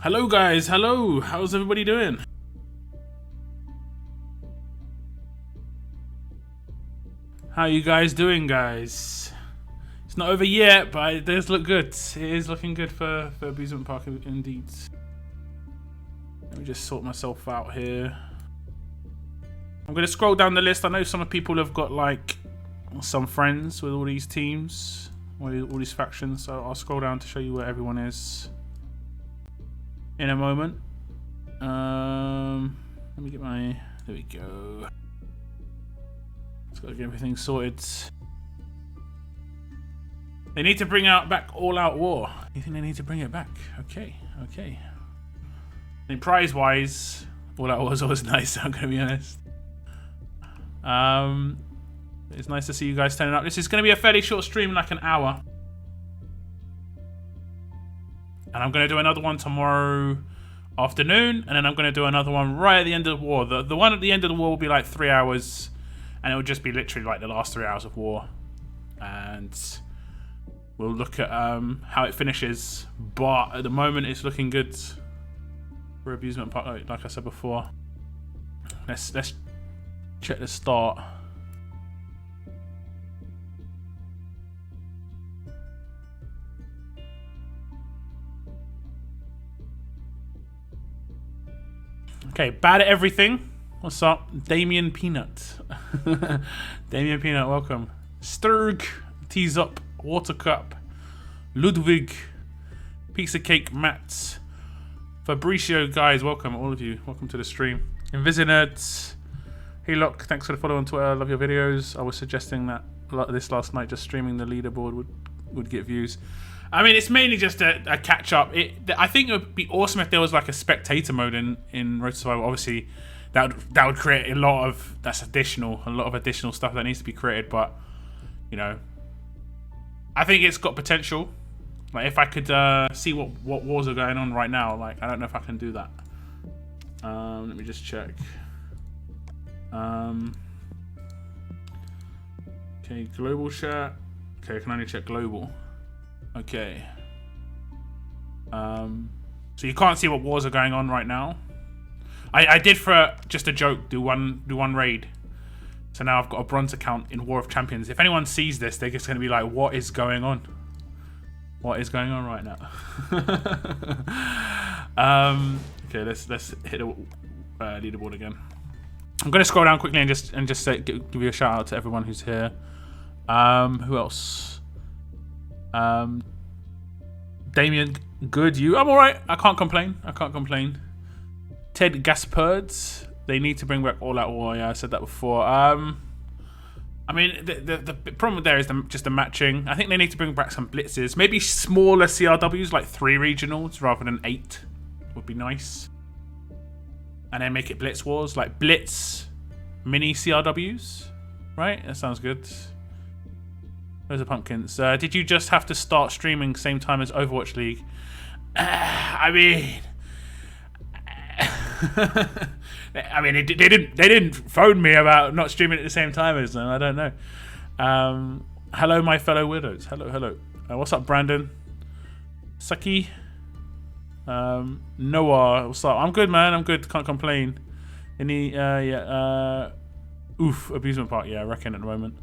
Hello guys, hello! How's everybody doing? How you guys doing, guys? It's not over yet, but it does look good. It is looking good for Abusement Park indeed. Let me just sort myself out here. I'm gonna scroll down the list. I know some people have got like some friends with all these teams, all these factions, so I'll scroll down to show you where everyone is in a moment. Let me get my... There we go. Just gotta get everything sorted. They need to bring back All Out War. You think they need to bring it back? Okay, okay. I mean, prize-wise, All Out War is always nice, I'm gonna be honest. It's nice to see you guys turning up. This is gonna be a fairly short stream, like an hour. And I'm going to do another one tomorrow afternoon, and then I'm going to do another one right at the end of the war. The one at the end of the war will be like 3 hours, and it will just be literally like the last 3 hours of war. And we'll look at how it finishes. But at the moment, it's looking good for Abusement Park, like I said before. Let's check the start. Okay, bad at everything. What's up? Damien Peanut. Damien Peanut, welcome. Sturg, Tease Up, Water Cup, Ludwig, Pizza Cake, Matt, Fabricio, guys, welcome, all of you. Welcome to the stream. Invisinerds, hey Lock, thanks for the follow on Twitter. I love your videos. I was suggesting that this last night, just streaming the leaderboard would get views. I mean, it's mainly just a catch-up. I think it would be awesome if there was like a spectator mode in Road to Survival. Obviously, that would create a lot of additional stuff that needs to be created. But you know, I think it's got potential. Like if I could see what wars are going on right now, like I don't know if I can do that. Let me just check. Okay, global share. Okay, I can only check global. Okay. So you can't see what wars are going on right now. I did for just a joke do one raid. So now I've got a bronze account in War of Champions. If anyone sees this, they're just going to be like, "What is going on? What is going on right now?" Okay, let's hit the leaderboard again. I'm going to scroll down quickly and just give you a shout out to everyone who's here. Who else? Damien, good. I'm alright. I can't complain. Ted Gasperds, they need to bring back All Out War. Yeah, I said that before. I mean, the problem there is just the matching. I think they need to bring back some blitzes. Maybe smaller CRWs, like 3 regionals rather than 8 would be nice. And then make it Blitz Wars, like Blitz mini CRWs. Right? That sounds good. Those are pumpkins. Did you just have to start streaming same time as Overwatch League? I mean, they didn't phone me about not streaming at the same time as them. I don't know. Hello, my fellow widows. Hello. What's up, Brandon? Saki. Noah. What's up? I'm good, man. I'm good. Can't complain. Any? Oof. Abusement Park. Yeah, I reckon at the moment.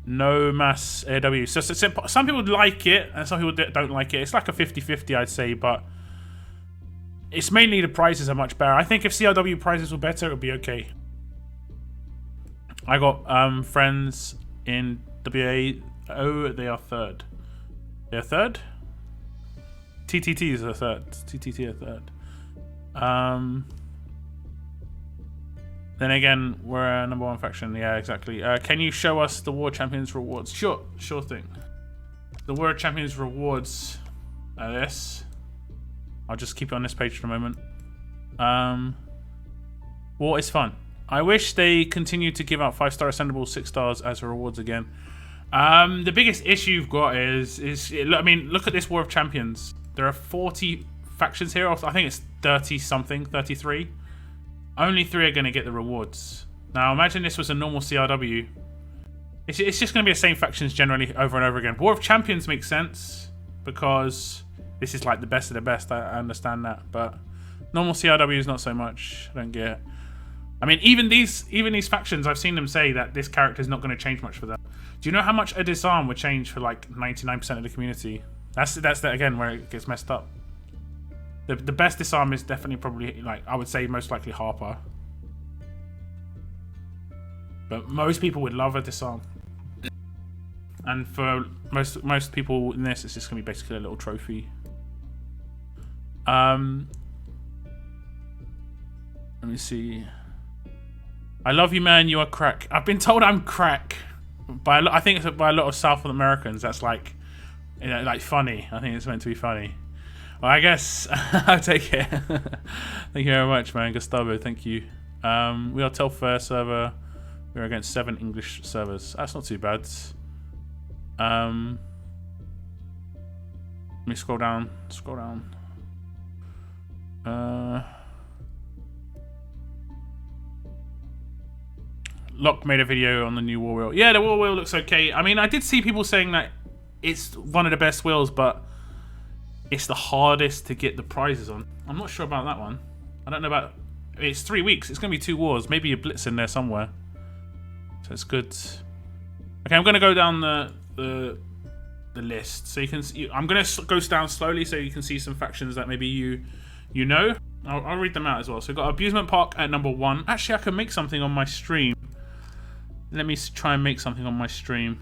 No mass AW. So some people like it and some people don't like it. It's like a 50-50, I'd say, but it's mainly the prizes are much better. I think if CRW prizes were better, it would be okay. I got friends in WA. Oh, they are third. They're third? TTT is a third. TTT are third. Then again, we're a number 1 faction. Yeah, exactly. Can you show us the War Champions rewards? Sure thing. The War Champions rewards are this. I'll just keep it on this page for a moment. War is fun. I wish they continued to give out 5-star ascendable 6 stars as rewards again. The biggest issue you've got is I mean, look at this War of Champions. There are 40 factions here. I think it's 30 something, 33. Only 3 are going to get the rewards. Now, imagine this was a normal CRW. It's just going to be the same factions generally over and over again. War of Champions makes sense because this is like the best of the best. I understand that, but normal CRW is not so much. I don't get it. I mean, even these factions, I've seen them say that this character is not going to change much for them. Do you know how much a disarm would change for like 99% of the community? That's again where it gets messed up. The best disarm is definitely probably, like, I would say most likely Harper. But most people would love a disarm. And for most people in this, it's just going to be basically a little trophy. Let me see. I love you, man. You are crack. I've been told I'm crack. I think it's by a lot of South Americans. That's like, you know, like funny. I think it's meant to be funny. Well, I guess I'll take it. Thank you very much, man. Gustavo, thank you. We are Telfair server. We're against 7 English servers. That's not too bad. Let me scroll down. Locke made a video on the new war wheel. Yeah, the war wheel looks okay. I mean, I did see people saying that it's one of the best wheels, but it's the hardest to get the prizes on. I'm not sure about that one. I don't know about... It's 3 weeks. It's going to be 2 wars. Maybe a blitz in there somewhere. So it's good. Okay, I'm going to go down the list. So you can see... I'm going to go down slowly so you can see some factions that maybe you know. I'll read them out as well. So we've got Abusement Park at number 1. Actually, I can make something on my stream. Let me try and make something on my stream.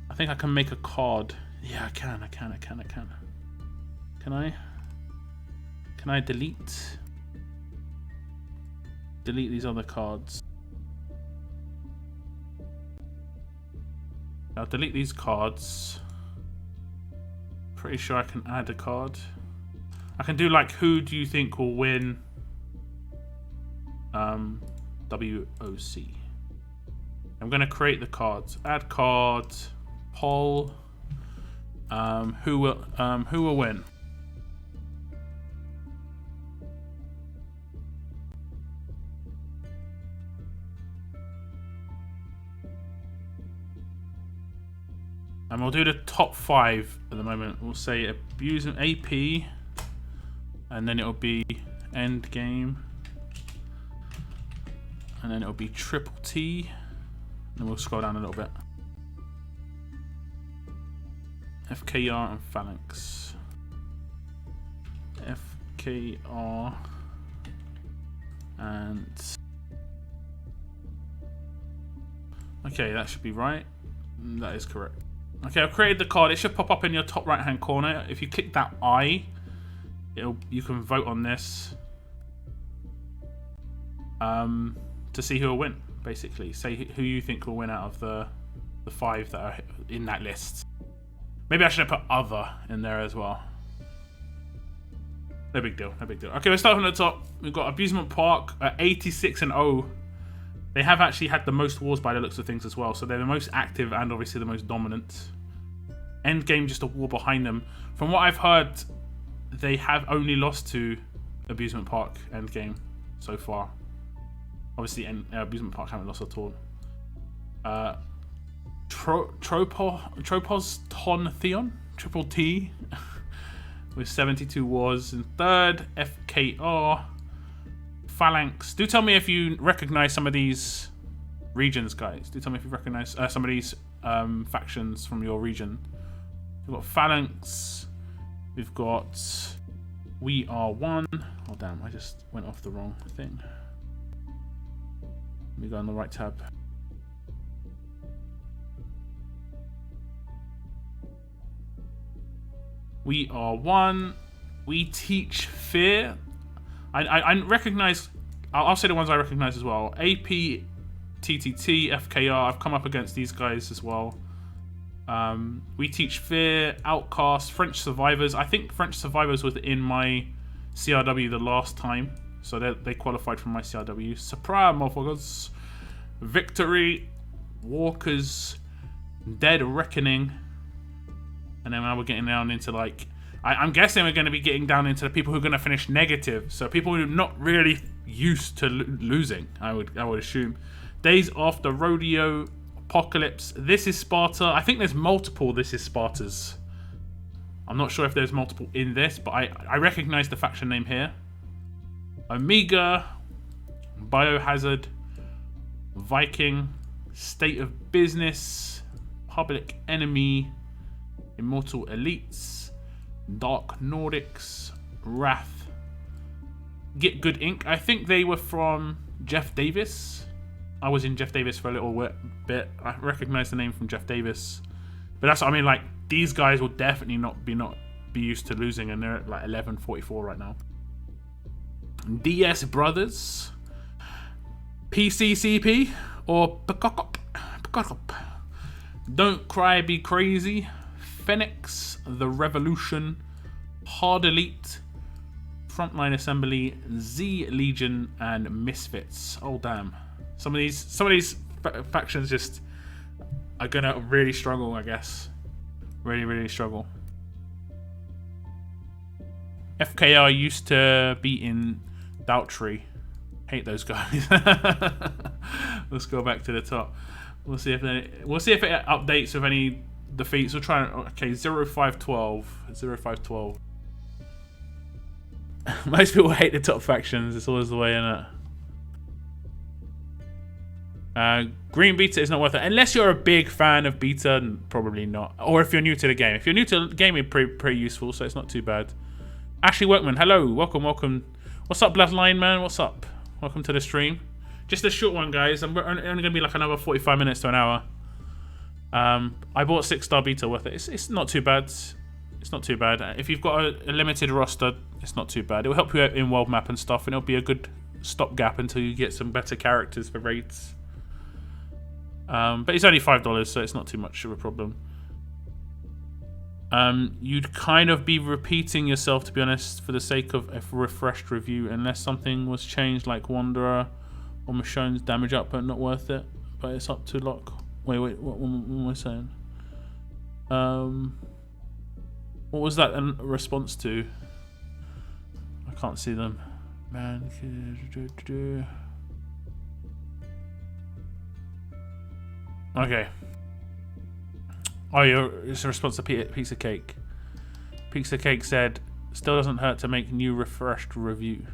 I think I can make a card. Yeah, I can. Can I delete these other cards? I'll delete these cards. Pretty sure I can add a card. I can do like, who do you think will win WOC? I'm gonna create the cards. Add card, poll. Who will win? And we'll do the top 5 at the moment. We'll say abusing AP, and then it'll be end game, and then it'll be triple T. And we'll scroll down a little bit. FKR and Phalanx. FKR and... Okay, that should be right. That is correct. Okay, I've created the card. It should pop up in your top right hand corner. If you click that I, you can vote on this to see who will win. Basically, say who you think will win out of the 5 that are in that list. Maybe I should have put other in there as well. No big deal. Okay, let's start from the top. We've got Abusement Park at 86-0. They have actually had the most wars by the looks of things as well, so they're the most active and obviously the most dominant. Endgame just a war behind them. From what I've heard, they have only lost to Abusement Park Endgame so far. Obviously, Abusement Park haven't lost at all. Tropos Ton Theon, Triple T, with 72 wars in 3rd. FKR, Phalanx. Do tell me if you recognize some of these regions, guys. Do tell me if you recognize some of these factions from your region. We've got Phalanx. We've got We Are One. Oh damn! I just went off the wrong thing. Let me go on the right tab. We Are One. We Teach Fear. I recognize. I'll say the ones I recognize as well. AP, TTT, FKR. I've come up against these guys as well. We Teach Fear, Outcast, French Survivors. I think French Survivors was in my CRW the last time. So they qualified from my CRW. Surprise, motherfuckers. Victory, Walkers, Dead Reckoning. And then now we're getting down into like... I'm guessing we're going to be getting down into the people who are going to finish negative. So people who are not really used to losing, I would assume. Days After Rodeo, Apocalypse, This Is Sparta. I think there's multiple This Is Spartas. I'm not sure if there's multiple in this, but I recognize the faction name here. Omega, Biohazard, Viking, State of Business, Public Enemy, Immortal Elites, Dark Nordics, Wrath, Get Good Inc. I think they were from Jeff Davis. I was in Jeff Davis for a little bit. I recognize the name from Jeff Davis. But that's what I mean, like, these guys will definitely not be used to losing, and they're at like 1144 right now. DS Brothers, PCCP, or Pekokop. Don't Cry Be Crazy, Phoenix, The Revolution, Hard Elite, Frontline Assembly, Z Legion, and Misfits. Oh damn! Some of these factions just are gonna really struggle, I guess. Really struggle. FKR used to be in Doubtry. Hate those guys. Let's go back to the top. We'll see if it updates with any defeats. We'll try. Okay, 0512. 0512. Most people hate the top factions. It's always the way, isn't it? Green Beta is not worth it. Unless you're a big fan of Beta, probably not. Or if you're new to the game. If you're new to the game, it's pretty useful, so it's not too bad. Ashley Workman, hello. Welcome. What's up, Bloodline Man? What's up? Welcome to the stream. Just a short one, guys. I'm only going to be like another 45 minutes to an hour. I bought 6-star Beta worth it. It's not too bad. It's not too bad. If you've got a limited roster, it's not too bad. It will help you out in world map and stuff, and it'll be a good stopgap until you get some better characters for raids. But it's only $5, so it's not too much of a problem. You'd kind of be repeating yourself, to be honest, for the sake of a refreshed review, unless something was changed like Wanderer or Michonne's damage output, not worth it. But it's up to lock. Wait, what am I saying? What was that in response to? I can't see them. Man. Okay. Oh, it's a response to Pizza Cake. Pizza Cake said, still doesn't hurt to make new refreshed review.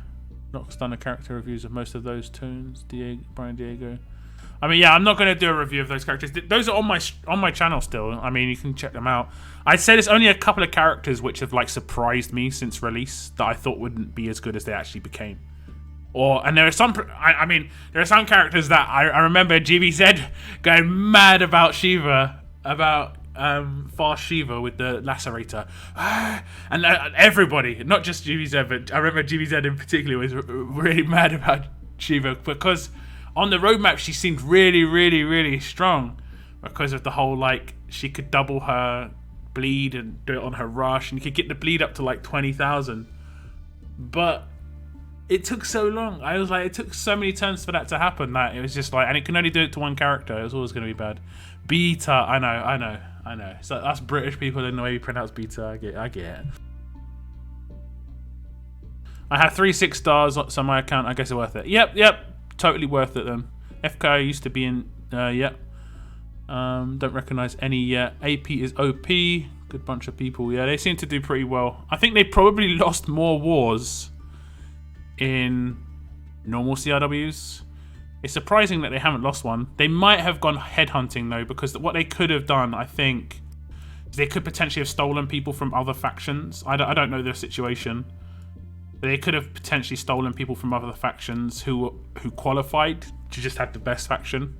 Nox done a character reviews of most of those tunes. Brian Diego. I mean, yeah, I'm not going to do a review of those characters. Those are on my channel still. I mean, you can check them out. I'd say there's only a couple of characters which have like surprised me since release that I thought wouldn't be as good as they actually became. And there are some, I mean, there are some characters that I remember GBZ going mad about Shiva, about Fast Shiva with the Lacerator. And everybody, not just GBZ, but I remember GBZ in particular was really mad about Shiva because on the roadmap she seemed really strong because of the whole, like, she could double her bleed and do it on her rush, and you could get the bleed up to like 20,000. But it took so long. I was like, it took so many turns for that to happen that it was just like, and it can only do it to one character. It was always going to be bad. Beta, I know. So that's British people in the way we pronounce beta. I get it. I have 3 6 stars on my account. I guess it's worth it. Yep. Totally worth it then. FK used to be in, yep. Don't recognize any yet. AP is OP. Good bunch of people. Yeah, they seem to do pretty well. I think they probably lost more wars in normal CRWs. It's surprising that they haven't lost one. They might have gone headhunting though, because what they could have done, I think, is they could potentially have stolen people from other factions. I don't know their situation, but they could have potentially stolen people from other factions who qualified to just have the best faction.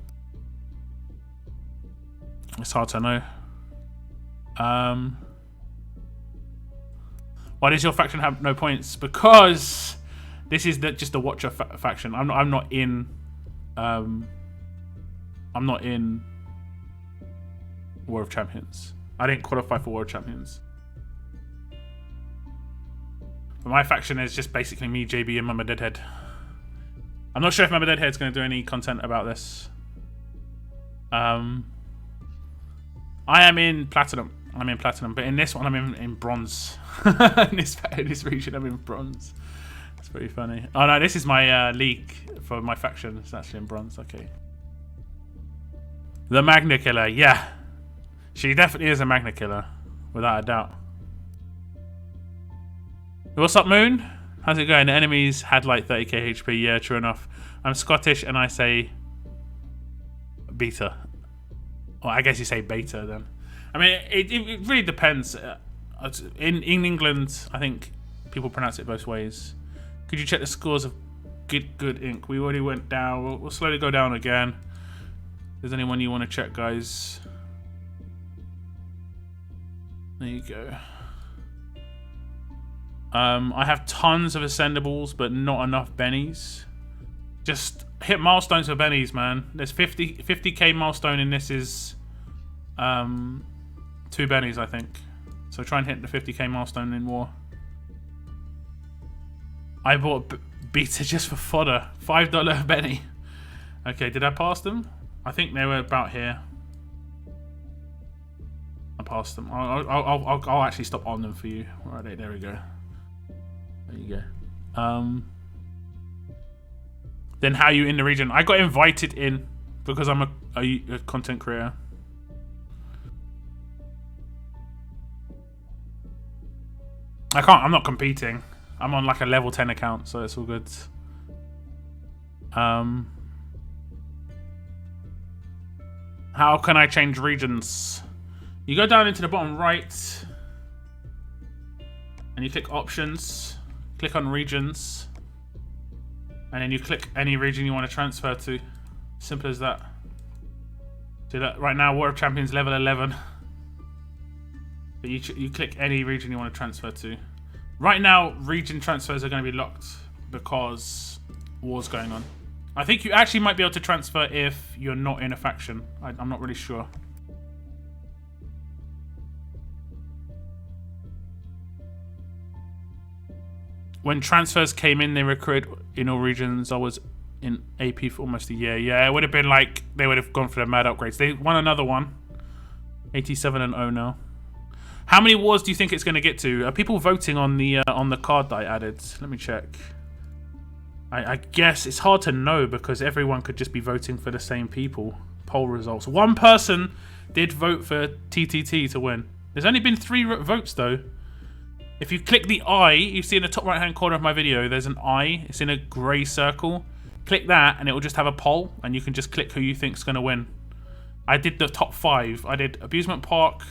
It's hard to know. Why does your faction have no points? Because this is just a Watcher faction. I'm not in War of Champions. I didn't qualify for War of Champions. But my faction is just basically me, JB, and Mama Deadhead. I'm not sure if Mama Deadhead's going to do any content about this. I am in Platinum. But in this one I'm in Bronze. in this region I'm in Bronze. It's pretty funny. Oh no, this is my league for my faction. It's actually in Bronze. Okay. The Magna Killer, yeah. She definitely is a Magna Killer, without a doubt. What's up, Moon? How's it going? The enemies had like 30k HP. Yeah, true enough. I'm Scottish and I say beta. Well, I guess you say beta then. I mean, it really depends. In England, I think people pronounce it both ways. Could you check the scores of Good Ink? We already went down. We'll slowly go down again. If there's anyone you want to check, guys? There you go. I have tons of ascendables, but not enough bennies. Just hit milestones for bennies, man. There's 50k milestone in this is 2 bennies, I think. So try and hit the 50k milestone in war. I bought beta just for fodder. $5 benny. Okay, did I pass them? I think they were about here. I passed them. I'll actually stop on them for you. All right, there we go. There you go. Then how are you in the region? I got invited in because I'm a content creator. I'm not competing. I'm on like a level 10 account, so it's all good. How can I change regions? You go down into the bottom right and you click options, click on regions, and then you click any region you want to transfer to. Simple as that. See that right now, War of Champions level 11. But you click any region you want to transfer to. Right now, region transfers are going to be locked because war's going on. I think you actually might be able to transfer if you're not in a faction. I'm not really sure. When transfers came in, they recruited in all regions. I was in AP for almost a year. Yeah, it would have been like they would have gone for the mad upgrades. They won another one. 87-0 now. How many wars do you think it's going to get to? Are people voting on the card that I added? Let me check. I guess it's hard to know because everyone could just be voting for the same people. Poll results. One person did vote for TTT to win. There's only been 3 votes though. If you click the eye, you see in the top right hand corner of my video, there's an eye. It's in a grey circle. Click that and it will just have a poll and you can just click who you think's going to win. I did the top 5. I did Abusement Park,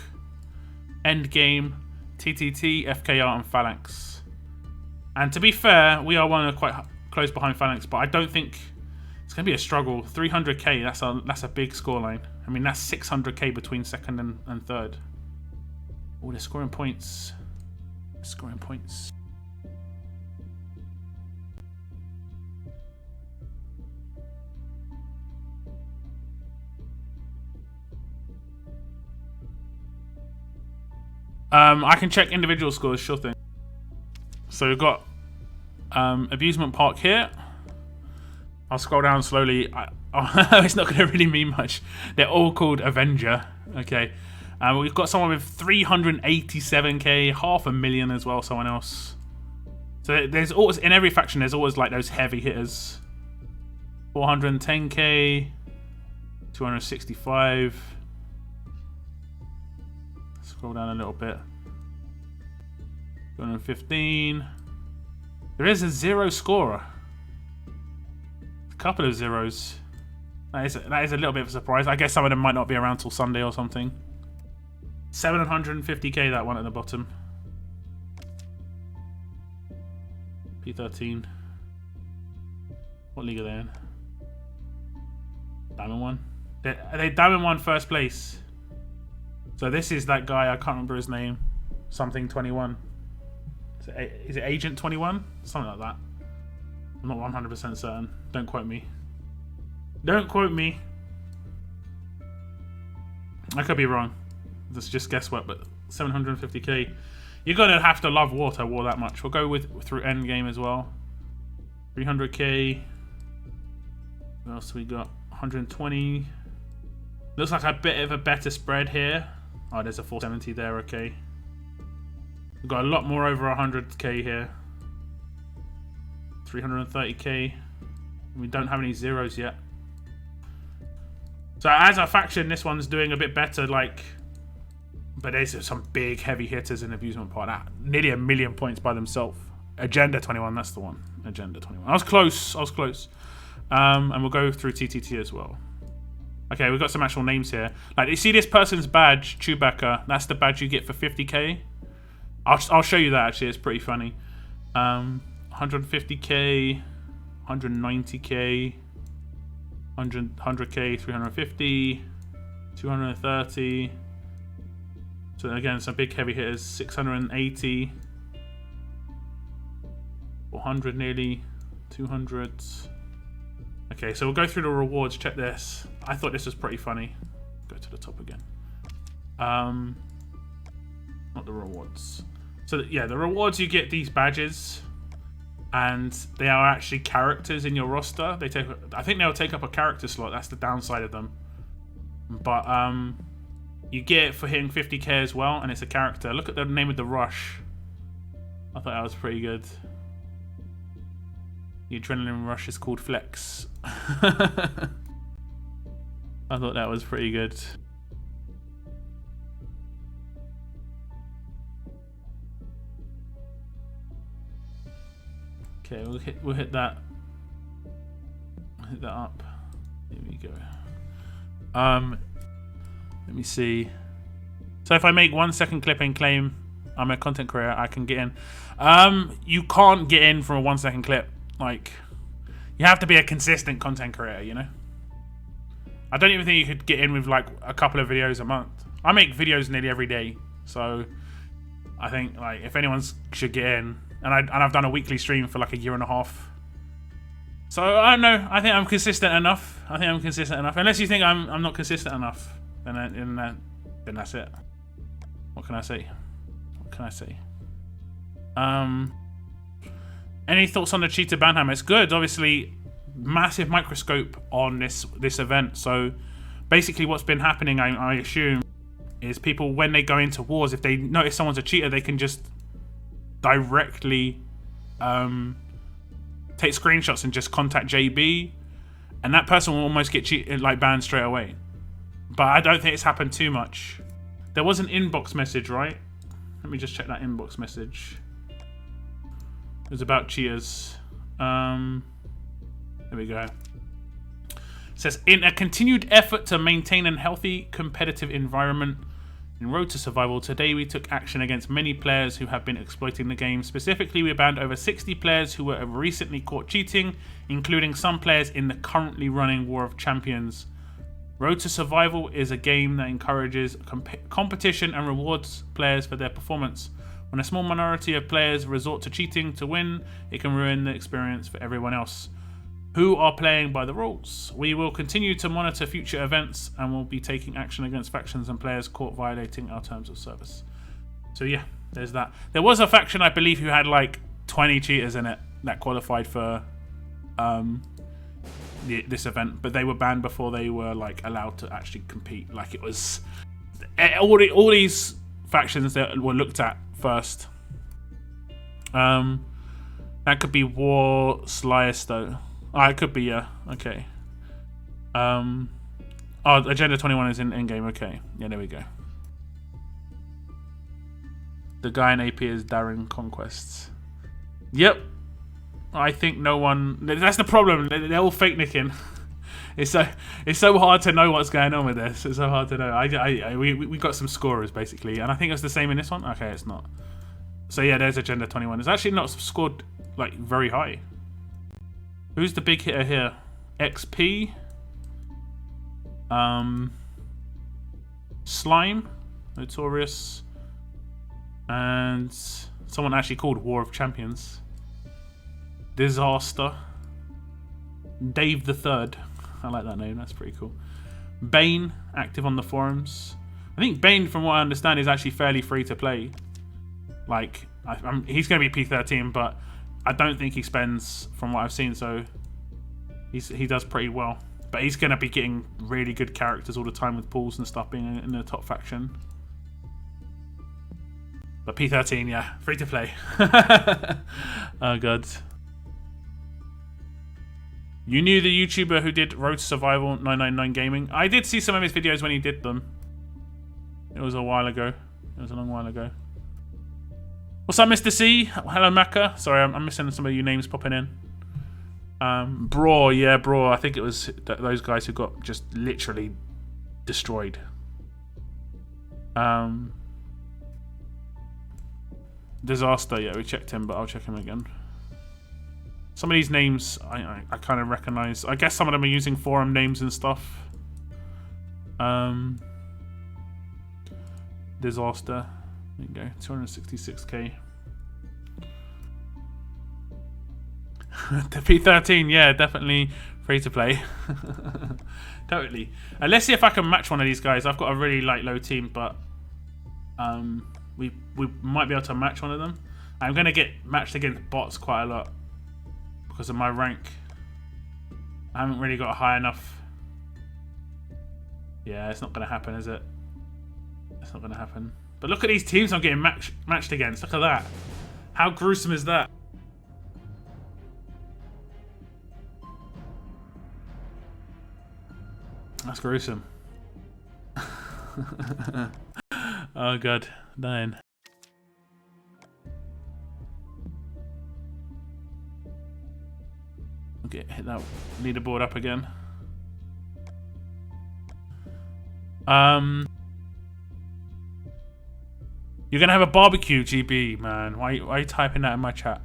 Endgame, TTT, FKR and Phalanx. And to be fair, we are one of quite close behind Phalanx, but I don't think it's going to be a struggle. 300k, that's a big scoreline. I mean, that's 600k between second and third. Oh, they're scoring points. They're scoring points. I can check individual scores, sure thing. So we've got Abusement Park here. I'll scroll down slowly. It's not going to really mean much. They're all called Avenger. Okay. We've got someone with 387k, 500,000 as well, someone else. So there's always, in every faction, there's always like those heavy hitters. 410k, 265. Scroll down a little bit. 215. There is a 0 scorer. A couple of zeros. That is a little bit of a surprise. I guess some of them might not be around till Sunday or something. 750k that one at the bottom. P13. What league are they in? Diamond 1. They Diamond 1 first place. So this is that guy, I can't remember his name. Something 21. Is it Agent 21? Something like that. I'm not 100% certain. Don't quote me. Don't quote me. I could be wrong. That's just guesswork, but 750k. You're gonna have to love war that much. We'll go through Endgame as well. 300k. What else we got? 120. Looks like a bit of a better spread here. Oh, there's a 470 there, okay. We've got a lot more over 100k here. 330k. We don't have any zeros yet. So as a faction, this one's doing a bit better, like... But there's some big heavy hitters in Abusement Park. Nearly 1 million points by themselves. Agenda 21, that's the one. Agenda 21. I was close. And we'll go through TTT as well. Okay, we've got some actual names here. Like, you see this person's badge, Chewbacca. That's the badge you get for 50k. I'll show you that, actually. It's pretty funny. 150k, 190k, 100k, 350, 230. So again, some big heavy hitters. 680, 400 nearly, 200. Okay, so we'll go through the rewards. Check this. I thought this was pretty funny. Go to the top again. Not the rewards. So yeah, the rewards, you get these badges, and they are actually characters in your roster. They take, I think they'll take up a character slot. That's the downside of them. But you get it for hitting 50k as well, and it's a character. Look at the name of the rush. I thought that was pretty good. The adrenaline rush is called Flex. I thought that was pretty good. Okay, we'll hit that. Hit that up. There we go. Let me see. So if I make 1 second clip and claim I'm a content creator, I can get in. You can't get in from a 1 second clip. Like, you have to be a consistent content creator, you know? I don't even think you could get in with like a couple of videos a month. I make videos nearly every day, so I think like if anyone should get in, and I've done a weekly stream for like a year and a half. So I don't know. I think I'm consistent enough. Unless you think I'm not consistent enough, then that's it. What can I say? Any thoughts on the cheater banhammer? It's good, obviously. Massive microscope on this event. So basically what's been happening, I assume, is people, when they go into wars, if they notice someone's a cheater, they can just directly take screenshots and just contact JB, and that person will almost get banned straight away. But I don't think it's happened too much. There was an inbox message, right? Let me just check that inbox message. It was about cheaters. There we go. It says, in a continued effort to maintain a healthy competitive environment in Road to Survival, today we took action against many players who have been exploiting the game. Specifically, we banned over 60 players who were recently caught cheating, including some players in the currently running War of Champions. Road to Survival is a game that encourages competition and rewards players for their performance. When a small minority of players resort to cheating to win, it can ruin the experience for everyone else who are playing by the rules. We will continue to monitor future events and will be taking action against factions and players caught violating our terms of service. So yeah, there's that. There was a faction, I believe, who had like 20 cheaters in it that qualified for this event, but they were banned before they were like allowed to actually compete. Like, it was all these factions that were looked at first. That could be War Slyest though. Oh, it could be, yeah. Okay. Oh, Agenda 21 is in game. Okay. Yeah, there we go. The guy in AP is Darren Conquests. Yep. I think no one... That's the problem. They're all fake nicking. It's so hard to know what's going on with this. It's so hard to know. We got some scorers, basically. And I think it's the same in this one. Okay, it's not. So yeah, there's Agenda 21. It's actually not scored like very high. Who's the big hitter here? XP. Slime. Notorious. And someone actually called War of Champions. Disaster. Dave the Third. I like that name. That's pretty cool. Bane, active on the forums. I think Bane, from what I understand, is actually fairly free to play. Like, he's going to be P13, but I don't think he spends, from what I've seen, so he does pretty well. But he's going to be getting really good characters all the time with pools and stuff, being in the top faction. But P13, yeah, free to play. Oh, God. You knew the YouTuber who did Road to Survival 999 Gaming? I did see some of his videos when he did them. It was a while ago. It was a long while ago. What's up, Mr. C? Hello, Maka. Sorry, I'm missing some of your names popping in. Braw, yeah, Braw. I think it was those guys who got just literally destroyed. Disaster, yeah, we checked him, but I'll check him again. Some of these names I kind of recognize. I guess some of them are using forum names and stuff. Disaster. There you go, 266k. The P13, yeah, definitely free to play. Totally. Let's see if I can match one of these guys. I've got a really low team, but we might be able to match one of them. I'm gonna get matched against bots quite a lot because of my rank. I haven't really got high enough. Yeah, it's not gonna happen, is it? It's not gonna happen. But look at these teams I'm getting matched against. Look at that. How gruesome is that? That's gruesome. Oh god, dying. Okay, hit that leaderboard up again. You're gonna have a barbecue, GB, man. Why are you typing that in my chat?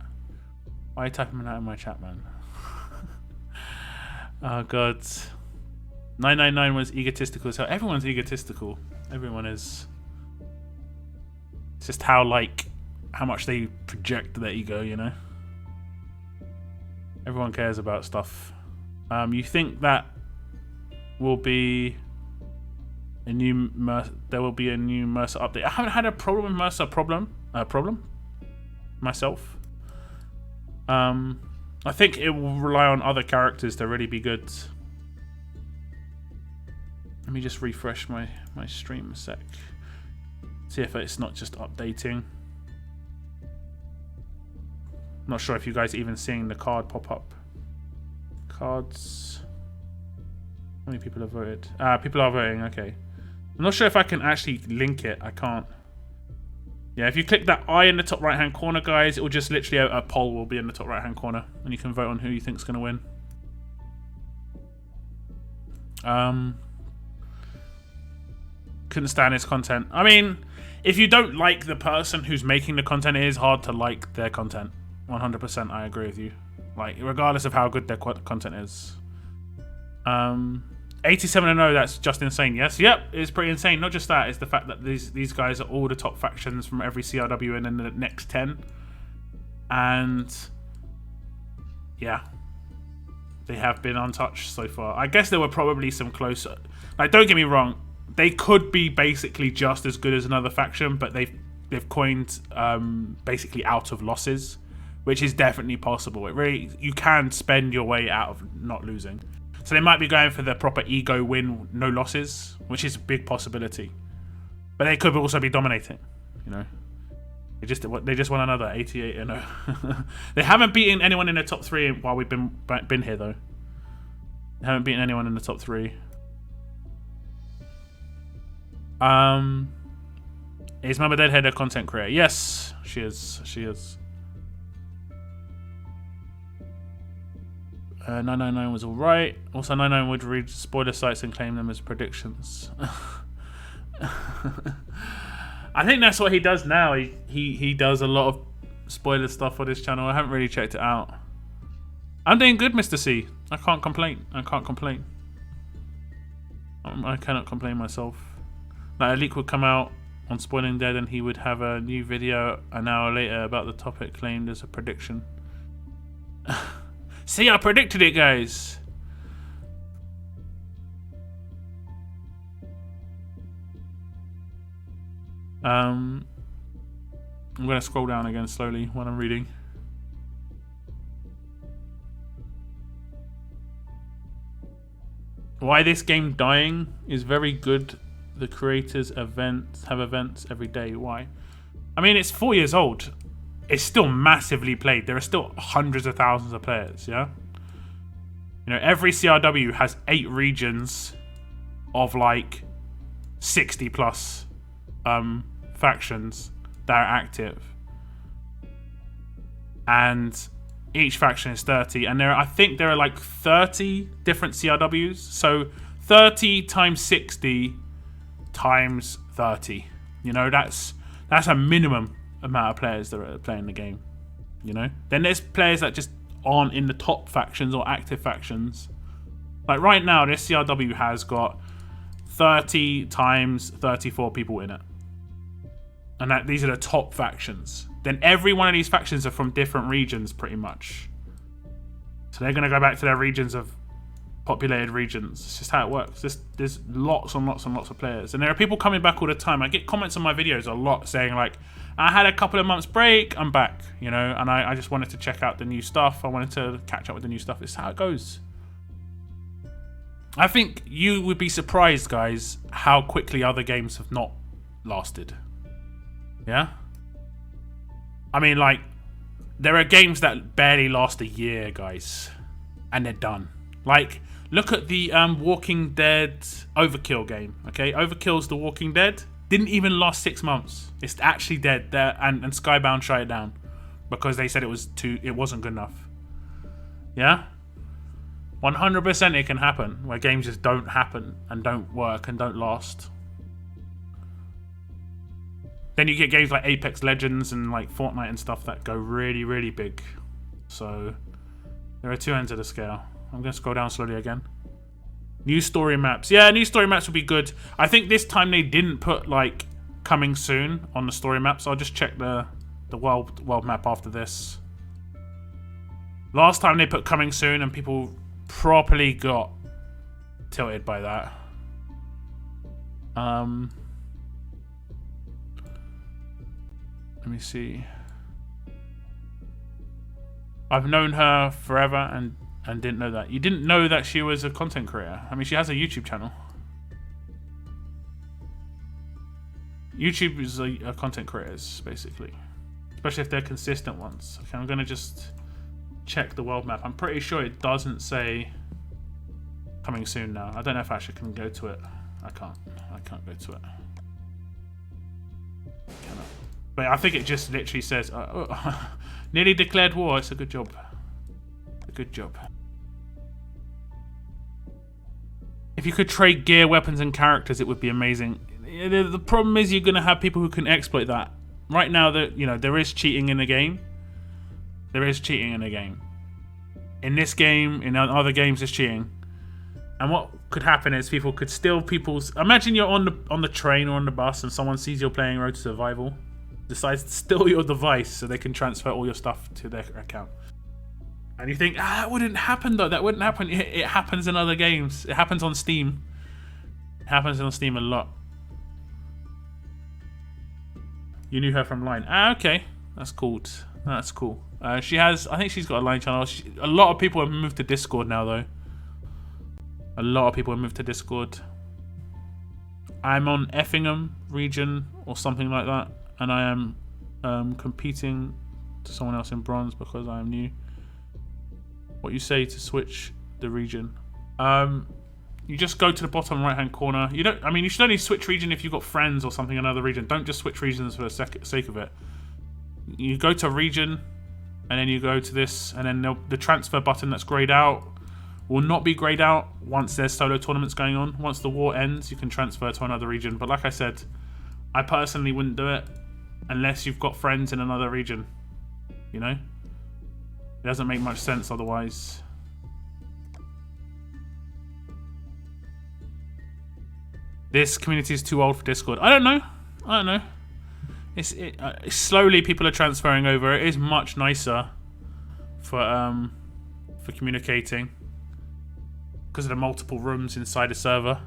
Why are you typing that in my chat, man? Oh god. 999 was egotistical as hell. Everyone's egotistical. Everyone is. It's just how much they project their ego, you know? Everyone cares about stuff. You think that will be a new there will be a new Mercer update. I haven't had a problem with Mercer myself. I think it will rely on other characters to really be good. Let me just refresh my stream a sec. See if it's not just updating. Not sure if you guys are even seeing the card pop up. Cards. How many people have voted? People are voting, okay. I'm not sure if I can actually link it. I can't. Yeah, if you click that eye in the top right hand corner, guys, it will just literally a poll will be in the top right hand corner and you can vote on who you think's gonna win. Couldn't stand his content. I mean, if you don't like the person who's making the content, it is hard to like their content. 100%, I agree with you. Like, regardless of how good their content is. 87-0, that's just insane. Yes, yep, it's pretty insane. Not just that, it's the fact that these guys are all the top factions from every CRW and then the next 10. And yeah, they have been untouched so far. I guess there were probably some closer. Like, don't get me wrong, they could be basically just as good as another faction, but they've coined basically out of losses, which is definitely possible. It really, you can spend your way out of not losing. So they might be going for the proper ego win, no losses, which is a big possibility. But they could also be dominating, you know. They just won another 88-0. They haven't beaten anyone in the top 3 while we've been here though. They haven't beaten anyone in the top 3. Is Mama Deadhead a content creator? Yes, she is. She is. 999 was alright. Also, 999 would read spoiler sites and claim them as predictions. I think that's what he does now. He does a lot of spoiler stuff for this channel. I haven't really checked it out. I'm doing good, Mr. C. I can't complain. I can't complain. I cannot complain myself. Like, a leak would come out on Spoiling Dead and he would have a new video an hour later about the topic claimed as a prediction. See, I predicted it, guys. I'm gonna scroll down again slowly when I'm reading. Why this game dying is very good. The creators have events every day. Why? I mean, it's 4 years old. It's still massively played. There are still hundreds of thousands of players, yeah? You know, every CRW has 8 regions of like 60 plus factions that are active. and each faction is 30. And I think there are like 30 different CRWs. So 30 times 60 times 30. You know, that's a minimum amount of players that are playing the game. You know, then there's players that just aren't in the top factions or active factions. Like right now, this CRW has got 30 times 34 people in it. And these are the top factions. Then every one of these factions are from different regions, pretty much. So they're going to go back to their regions of populated regions. It's just how it works. There's lots and lots and lots of players. And there are people coming back all the time. I get comments on my videos a lot saying like, I had a couple of months break, I'm back, you know, and I just wanted to check out the new stuff. I wanted to catch up with the new stuff. It's how it goes. I think you would be surprised, guys, how quickly other games have not lasted. Yeah? I mean, like, there are games that barely last a year, guys, and they're done. Like, look at the Walking Dead Overkill game, okay? Overkill's The Walking Dead. Didn't even last 6 months. It's actually dead there, and Skybound shut it down because they said it wasn't good enough. Yeah? 100% it can happen, where games just don't happen and don't work and don't last. Then you get games like Apex Legends and like Fortnite and stuff that go really, really big. So there are two ends of the scale. I'm going to scroll down slowly again. New story maps. Yeah, new story maps would be good. I think this time they didn't put like coming soon on the story maps. I'll just check the world map after this. Last time they put coming soon and people properly got tilted by that. Let me see. I've known her forever and didn't know that. You didn't know that she was a content creator. I mean, she has a YouTube channel. YouTube is a content creators, basically. Especially if they're consistent ones. Okay, I'm going to just check the world map. I'm pretty sure it doesn't say coming soon now. I don't know if I actually can go to it. I can't go to it. Cannot. But I think it just literally says, nearly declared war. It's a good job. A good job. If you could trade gear, weapons, and characters, it would be amazing. The problem is you're going to have people who can exploit that. Right now, there is cheating in the game. There is cheating in the game. In this game, in other games, there's cheating. And what could happen is people could steal people's... Imagine you're on the train or on the bus and someone sees you're playing Road to Survival, decides to steal your device so they can transfer all your stuff to their account. And you think, that wouldn't happen though. That wouldn't happen. It happens in other games. It happens on Steam. It happens on Steam a lot. You knew her from Line. Okay. That's cool. That's cool. I think she's got a Line channel. A lot of people have moved to Discord now though. A lot of people have moved to Discord. I'm on Effingham region or something like that. And I am competing to someone else in bronze because I am new. What you say to switch the region? You just go to the bottom right hand corner. You should only switch region if you've got friends or something in another region. Don't just switch regions for the sake of it. You go to region, and then you go to this, and then the transfer button that's grayed out will not be grayed out once there's solo tournaments going on. Once the war ends, you can transfer to another region. But like I said, I personally wouldn't do it unless you've got friends in another region. You know? It doesn't make much sense otherwise. This community is too old for Discord. I don't know. It's slowly people are transferring over. It is much nicer for communicating because of the multiple rooms inside a server.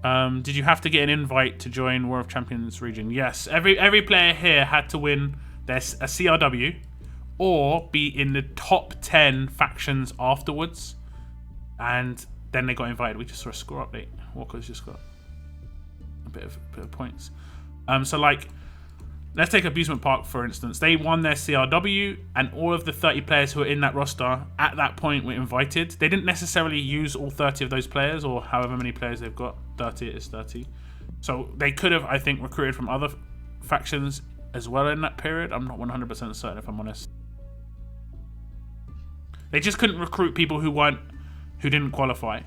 Did you have to get an invite to join War of Champions region? Yes. Every player here had to win a CRW or be in the top 10 factions afterwards, and then they got invited. We just saw a score update. Walker's just got a bit of points. So like, let's take Abusement Park for instance. They won their CRW, and all of the 30 players who were in that roster at that point were invited. They didn't necessarily use all 30 of those players, or however many players they've got. 30 is 30. So they could have, I think, recruited from other factions as well in that period. I'm not 100% certain, if I'm honest. They just couldn't recruit people who didn't qualify.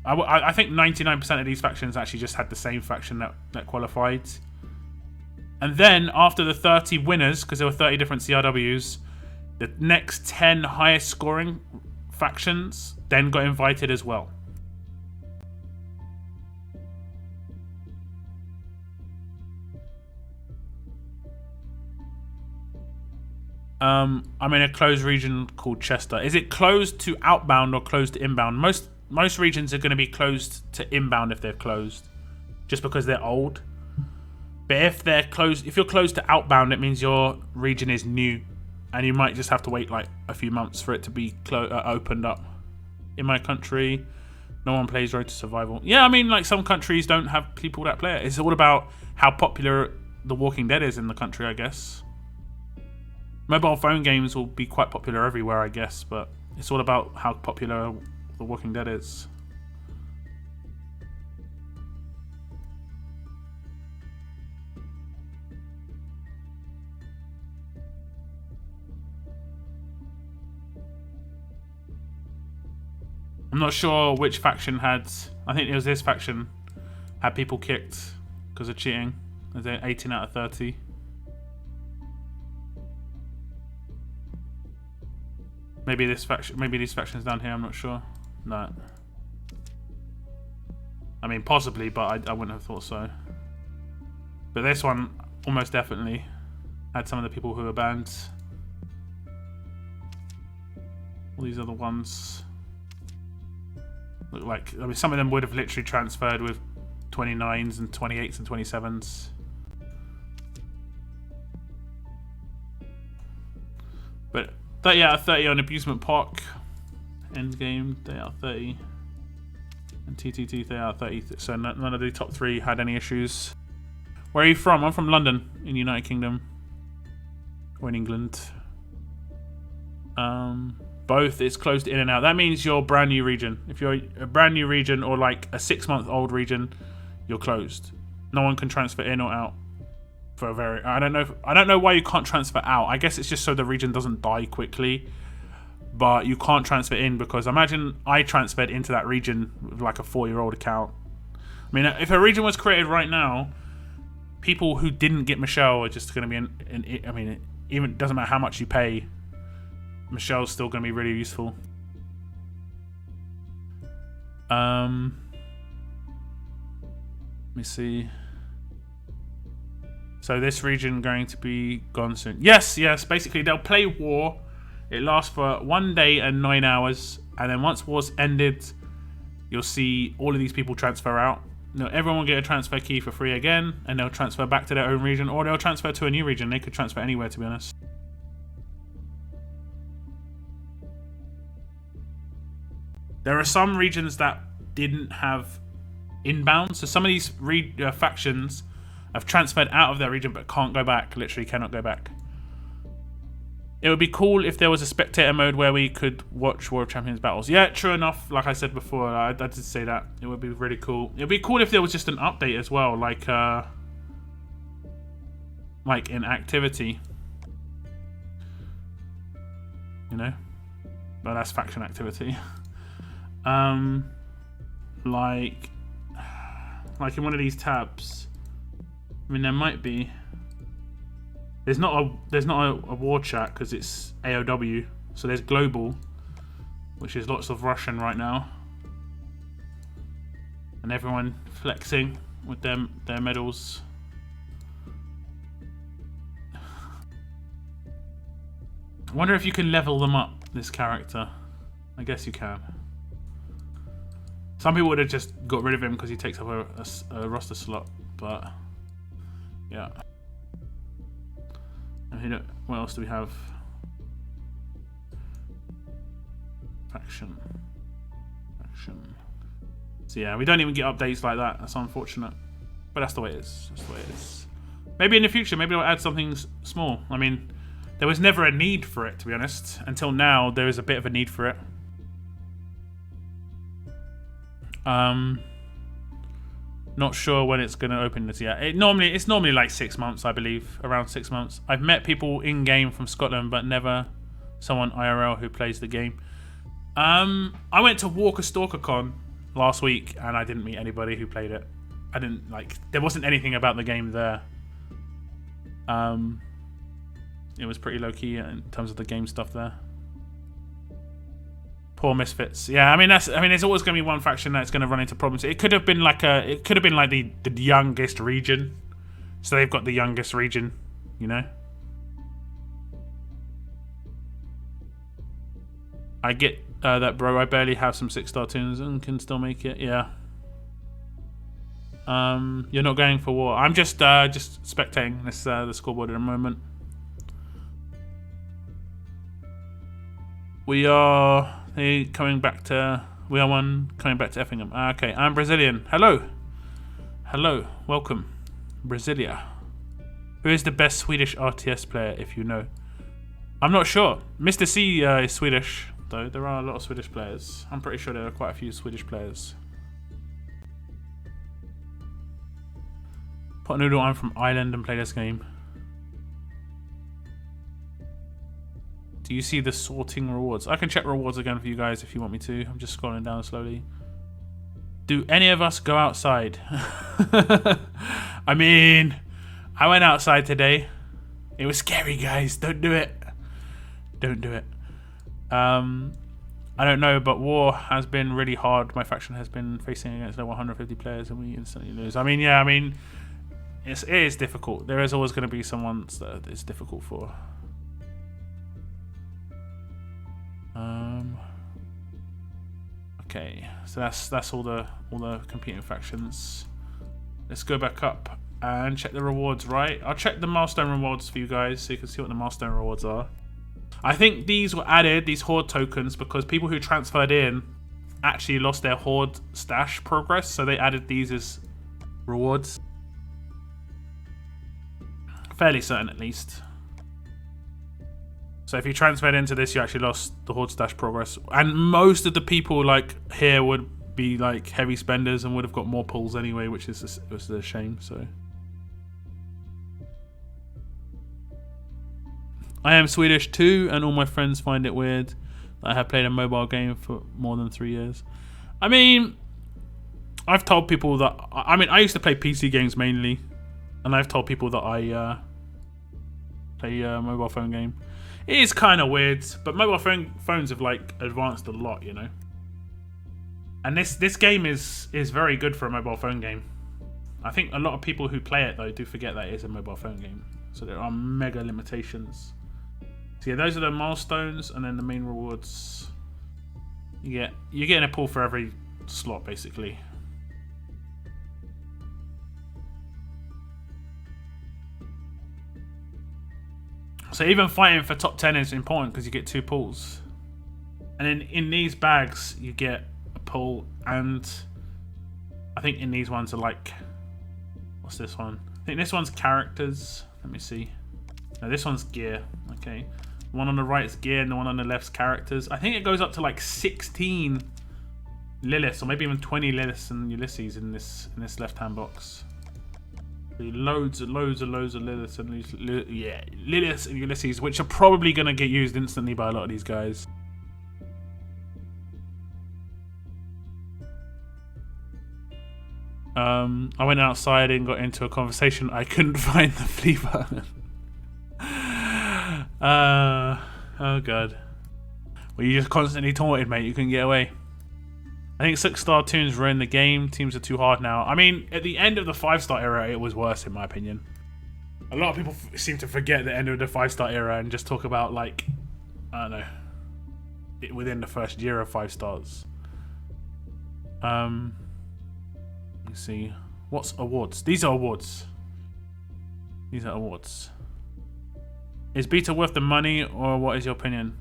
I think 99% of these factions actually just had the same faction that qualified. And then after the 30 winners, because there were 30 different CRWs, the next 10 highest scoring factions then got invited as well. I'm in a closed region called Chester. Is it closed to outbound or closed to inbound? Most regions are going to be closed to inbound if they're closed, just because they're old. But if you're closed to outbound, it means your region is new, and you might just have to wait like a few months for it to be opened up. In my country, no one plays Road to Survival. Yeah, I mean, like some countries don't have people that play it. It's all about how popular The Walking Dead is in the country, I guess. Mobile phone games will be quite popular everywhere, I guess, but it's all about how popular The Walking Dead is. I'm not sure which faction had... I think it was this faction had people kicked because of cheating. They're 18 out of 30. Maybe these factions down here, I'm not sure. No. I mean, possibly, but I wouldn't have thought so. But this one almost definitely had some of the people who were banned. All these other ones look like... I mean, some of them would have literally transferred with 29s and 28s and 27s. But 30 out of 30 on Abusement Park. Endgame, 30 out of 30. And TTT, 30 out of 30. So none of the top 3 had any issues. Where are you from? I'm from London, in the United Kingdom. Or in England. Both is closed in and out. That means you're a brand new region. If you're a brand new region or like a 6-month-old region, you're closed. No one can transfer in or out. For a very, I don't know why you can't transfer out. I guess it's just so the region doesn't die quickly. But you can't transfer in because imagine I transferred into that region with like a 4-year-old account. I mean, if a region was created right now, people who didn't get Michelle are just going to be in. I mean, even doesn't matter how much you pay, Michelle's still going to be really useful. Let me see. So this region going to be gone soon. Yes. Basically, they'll play war. It lasts for 1 day and 9 hours, and then once war's ended, you'll see all of these people transfer out. You know, everyone will get a transfer key for free again, and they'll transfer back to their own region, or they'll transfer to a new region. They could transfer anywhere, to be honest. There are some regions that didn't have inbound, so some of these factions have transferred out of their region but can't go back. Literally cannot go back. It would be cool if there was a spectator mode where we could watch War of Champions battles. Yeah, true enough. Like I said before, I did say that. It would be really cool. It would be cool if there was just an update as well, like in activity. You know? But that's faction activity. Like in one of these tabs. I mean, there might be. There's not a war chat because it's AOW. So there's global, which is lots of Russian right now, and everyone flexing with their medals. I wonder if you can level them up. This character, I guess you can. Some people would have just got rid of him because he takes up a roster slot, but yeah. What else do we have? Faction. So yeah, we don't even get updates like that. That's unfortunate, but that's the way it is. That's the way it is. Maybe in the future, maybe I'll add something small. I mean, there was never a need for it, to be honest. Until now, there is a bit of a need for it. Not sure when it's going to open this yet. It's normally like 6 months, I believe, around 6 months. I've met people in game from Scotland, but never someone IRL who plays the game. I went to Walker Stalker Con last week, and I didn't meet anybody who played it. I didn't like. There wasn't anything about the game there. It was pretty low key in terms of the game stuff there. Poor Misfits. Yeah, I mean there's always going to be one faction that's going to run into problems. It could have been like the youngest region. So they've got the youngest region, you know. I get that, bro. I barely have some 6-star tunes and can still make it. Yeah. You're not going for war. I'm just spectating this the scoreboard at the moment. We are coming back to Effingham. Okay, I'm Brazilian. Hello, welcome, Brasilia. Who is the best Swedish RTS player, if you know? I'm not sure. Mr. C is Swedish, though. There are a lot of Swedish players. I'm pretty sure there are quite a few Swedish players. Pot Noodle, I'm from Ireland and play this game. Do you see the sorting rewards? I can check rewards again for you guys if you want me to. I'm just scrolling down slowly. Do any of us go outside? I mean, I went outside today. It was scary, guys. Don't do it. Don't do it. I don't know, but war has been really hard. My faction has been facing against level 150 players and we instantly lose. I mean, yeah, it is difficult. There is always going to be someone that it's difficult for. Okay, so that's all the competing factions. Let's go back up and check the rewards, right? I'll check the milestone rewards for you guys so you can see what the milestone rewards are. I think these were added, these horde tokens, because people who transferred in actually lost their horde stash progress, so they added these as rewards. Fairly certain, at least. So if you transferred into this, you actually lost the horde stash progress, and most of the people like here would be like heavy spenders and would have got more pulls anyway, which is a shame. So I am Swedish too, and all my friends find it weird that I have played a mobile game for more than 3 years. I mean, I've told people that I used to play PC games mainly, and I've told people that I play a mobile phone game. It is kind of weird, but mobile phones have like advanced a lot, you know. And this game is very good for a mobile phone game. I think a lot of people who play it though do forget that it is a mobile phone game. So there are mega limitations. So yeah, those are the milestones, and then the main rewards. You're getting a pull for every slot basically. So even fighting for top 10 is important because you get 2 pulls. And then in these bags, you get a pull, and I think in these ones are like, what's this one? I think this one's characters. Let me see. No, this one's gear. Okay. The one on the right is gear, and the one on the left's characters. I think it goes up to like 16 Liliths, or maybe even 20 Liliths and Ulysses in this left-hand box. Loads of Liliths and Liliths and Ulysses, which are probably going to get used instantly by a lot of these guys. I went outside and got into a conversation. I couldn't find the flee button. Oh god. Well, you just constantly taunted, mate. You couldn't get away. I think 6-star tunes ruined the game. Teams are too hard now. I mean, at the end of the 5-star era, it was worse, in my opinion. A lot of people seem to forget the end of the 5-star era and just talk about, like, I don't know, within the first year of 5 stars. Let me see. What's awards? These are awards. These are awards. Is beta worth the money, or what is your opinion?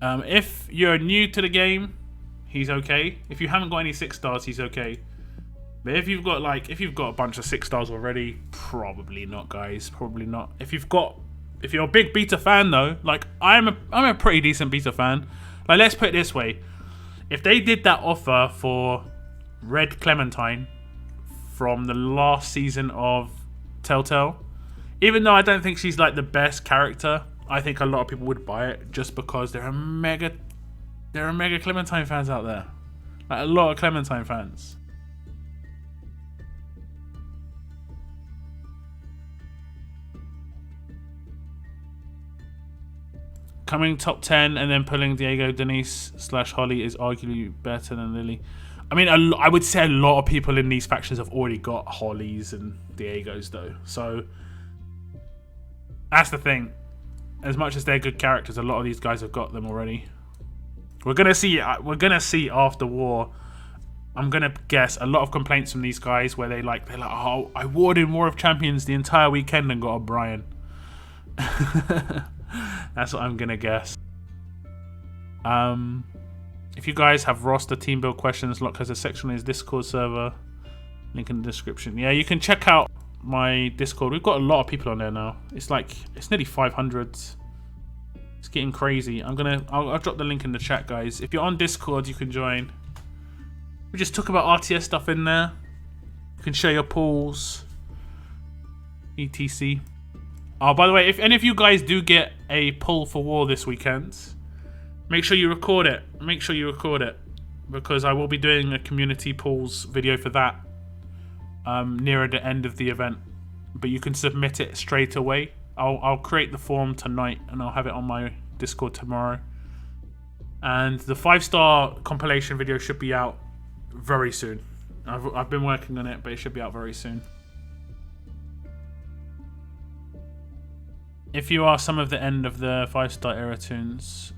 If you're new to the game, he's okay. If you haven't got any 6 stars, he's okay. But if you've got a bunch of 6 stars already, probably not, guys. Probably not. If you're a big beta fan though, like I'm a pretty decent beta fan. Like, let's put it this way. If they did that offer for Red Clementine from the last season of Telltale. Even though I don't think she's like the best character, I think a lot of people would buy it just because there are mega Clementine fans out there. Like a lot of Clementine fans. Coming top 10 and then pulling Diego, Denise / Holly is arguably better than Lily. I mean, I would say a lot of people in these factions have already got Hollies and Diegos though. So that's the thing. As much as they're good characters, a lot of these guys have got them already. We're gonna see after war. I'm gonna guess a lot of complaints from these guys where they're like, oh, I warred in War of Champions the entire weekend and got a Brian. That's what I'm gonna guess. If you guys have roster team build questions, Locke has a section on his Discord server. Link in the description. Yeah, you can check out my Discord. We've got a lot of people on there now. It's nearly 500. It's getting crazy. I'll drop the link in the chat, guys. If you're on Discord, you can join. We just talk about RTS stuff in there. You can share your pools. ETC. Oh, by the way, if any of you guys do get a pull for war this weekend, make sure you record it. Make sure you record it. Because I will be doing a community pools video for that nearer the end of the event. But you can submit it straight away. I'll create the form tonight and I'll have it on my Discord tomorrow. And the 5-star compilation video should be out very soon. I've been working on it, but it should be out very soon. If you are some of the end of the 5-star era tunes,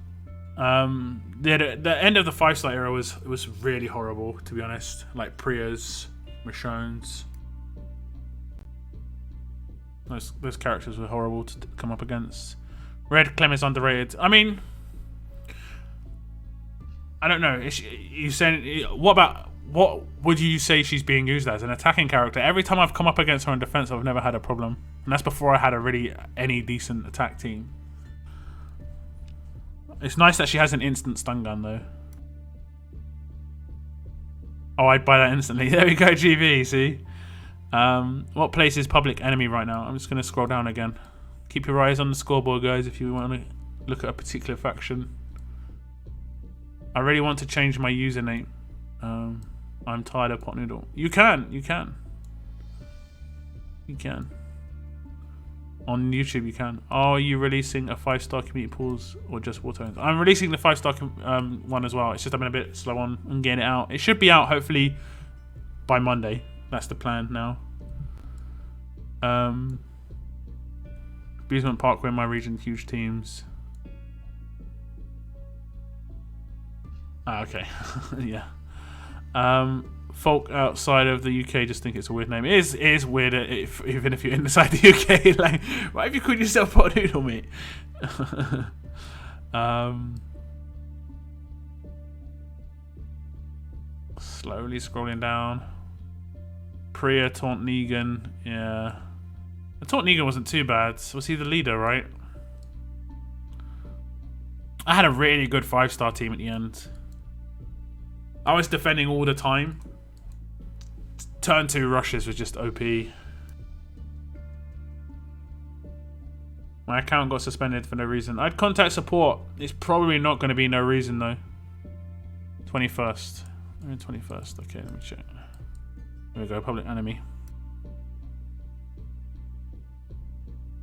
the end of the 5-star era was really horrible, to be honest. Like Priya's, Michonne's. Those characters were horrible to come up against. Red Clem is underrated. I mean, I don't know. You saying what would you say she's being used as? An attacking character. Every time I've come up against her in defense, I've never had a problem, and that's before I had any decent attack team. It's nice that she has an instant stun gun though. Oh, I'd buy that instantly. There we go, GB. See. What place is public enemy right now? I'm just going to scroll down again. Keep your eyes on the scoreboard, guys, if you want to look at a particular faction. I really want to change my username. I'm tired of pot noodle. You can. On YouTube, you can. Are you releasing a 5-star community pools or just Wartones? I'm releasing the 5-star one as well. It's just I've been a bit slow on getting it out. It should be out hopefully by Monday. That's the plan now. Abusement Parkway in my region, huge teams. Okay. Yeah. Folk outside of the UK just think it's a weird name. It is weird even if you're inside the UK. Like, why have you called yourself Pot Noodle, mate? Slowly scrolling down. Priya, Taunt Negan. Yeah. The Taunt Negan wasn't too bad. Was he the leader, right? I had a really good 5-star team at the end. I was defending all the time. Turn 2 rushes was just OP. My account got suspended for no reason. I'd contact support. It's probably not going to be no reason though. 21st. I'm in 21st. Okay, let me check. There we go, public enemy.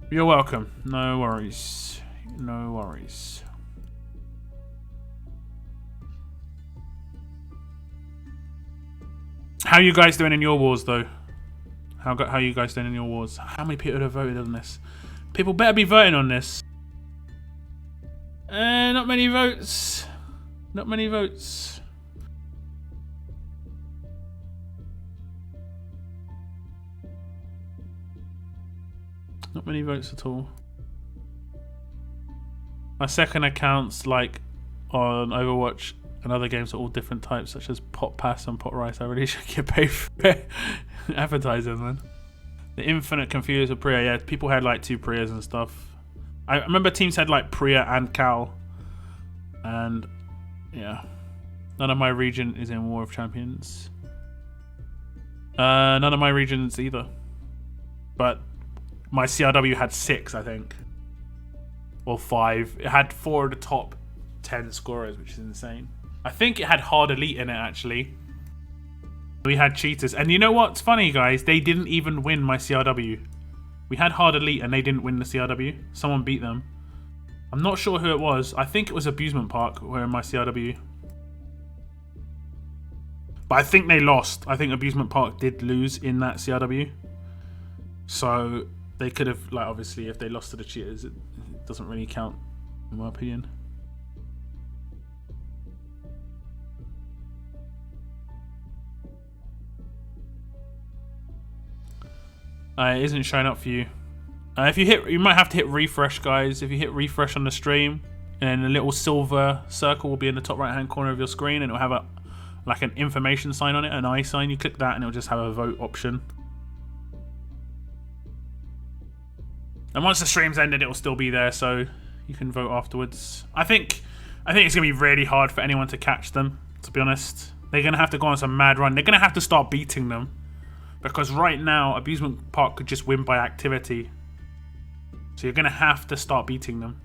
You're welcome. No worries. No worries. How are you guys doing in your wars, though? How are you guys doing in your wars? How many people have voted on this? People better be voting on this. Not many votes. Not many votes. Not many votes at all. My second account's like on Overwatch and other games are all different types, such as Pot Pass and Pot Rice. I really should get paid for advertising, man. The Infinite Confused with Priya. Yeah, people had like 2 Priyas and stuff. I remember teams had like Priya and Cal. And yeah, none of my region is in War of Champions. None of my regions either. But my CRW had 6, I think. Or 5. It had 4 of the top 10 scorers, which is insane. I think it had hard elite in it, actually. We had cheaters. And you know what's funny, guys? They didn't even win my CRW. We had hard elite and they didn't win the CRW. Someone beat them. I'm not sure who it was. I think it was Abusement Park who were in my CRW. But I think they lost. I think Abusement Park did lose in that CRW. So they could have, like, obviously, if they lost to the cheaters, it doesn't really count, in my opinion. It isn't showing up for you. If you hit, you might have to hit refresh, guys. If you hit refresh on the stream, and a little silver circle will be in the top right-hand corner of your screen, and it'll have a like an information sign on it, an I sign. You click that, and it'll just have a vote option. And once the stream's ended, it'll still be there, so you can vote afterwards. I think it's gonna be really hard for anyone to catch them. To be honest, they're gonna have to go on some mad run. They're gonna have to start beating them. Because right now, Abusement Park could just win by activity. So you're going to have to start beating them.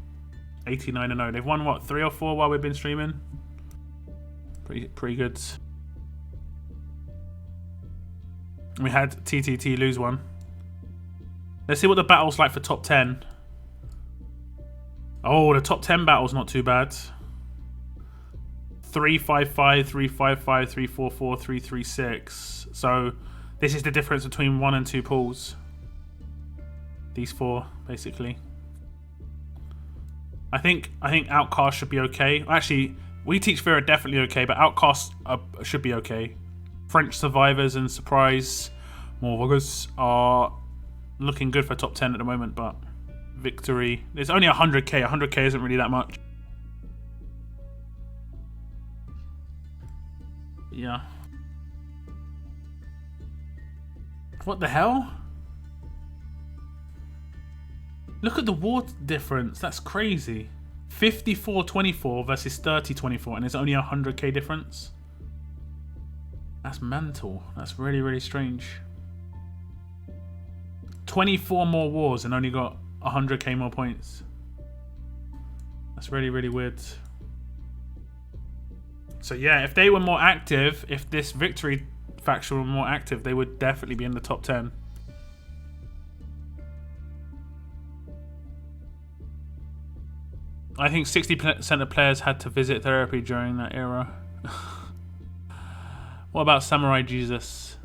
89-0. They've won, what, 3 or 4 while we've been streaming? Pretty good. We had TTT lose one. Let's see what the battle's like for top 10. Oh, the top 10 battle's not too bad. 3-5-5, 3-5-5, 3-4-4, 3-3-6. So this is the difference between 1 and 2 pools. These 4, basically. I think Outcast should be okay. Actually, We Teach Fear are definitely okay, but Outcast should be okay. French Survivors and Surprise Morvogas are looking good for top 10 at the moment, but Victory, there's only 100k. 100k isn't really that much. Yeah. What the hell? Look at the war difference. That's crazy. 54-24 versus 30-24, and there's only a 100k difference. That's mental. That's really, really strange. 24 more wars and only got 100k more points. That's really, really weird. So yeah, if they were more active, if this Victory faction were more active, they would definitely be in the top 10. I think 60% of players had to visit therapy during that era. What about Samurai Jesus?